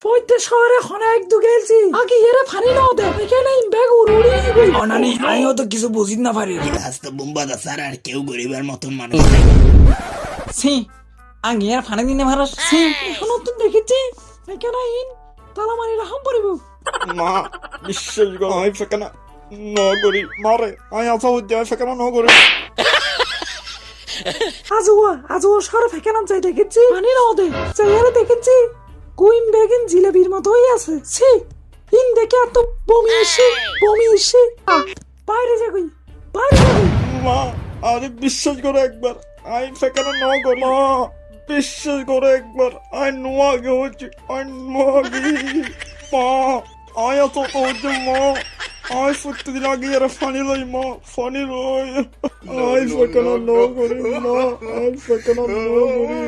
পইতে শহরে খনা এক দু গেলছি আগে এরে ফানি না দে এখানে ব্যাগ উড়ি অনানি আমিও তো কিছু বুঝিত না পারি রাস্তা বোম্বাদা স্যার আর কেউ গরিবের মতন মানুষ সি আগে আর ফানে দিনে ভারস সি এখন তো দেখেছি এখানে ইন তালামারি রাহাম পড়িব মা বিশ্বাস করো আমি ফেকানা নগরী মারে আমি আসা হচ্ছে আমি ফেকানা নগরী আজুয়া শহরে ফেকেনাম চাই দেখেছি ফানি না দে চাইয়ারে দেখেছি কুইন বেগিন জিলেবির মতোই আছে ছি ইন দেখে এত বমি এসে বাইরে যা কই বাইরে যা কই মা আরে বিশ্বাস করো একবার আমি ফেকানা নগরী মা বিশ্বাস করো একবার আমি নোয়াগে হচ্ছে আমি নোয়াগে মা আমি এত হচ্ছে মা আমি ফুটতে দিন আগে এরা ফানি লই মা ফানি লই আমি ফেকানা নগরী মা আমি ফেকানা নগরী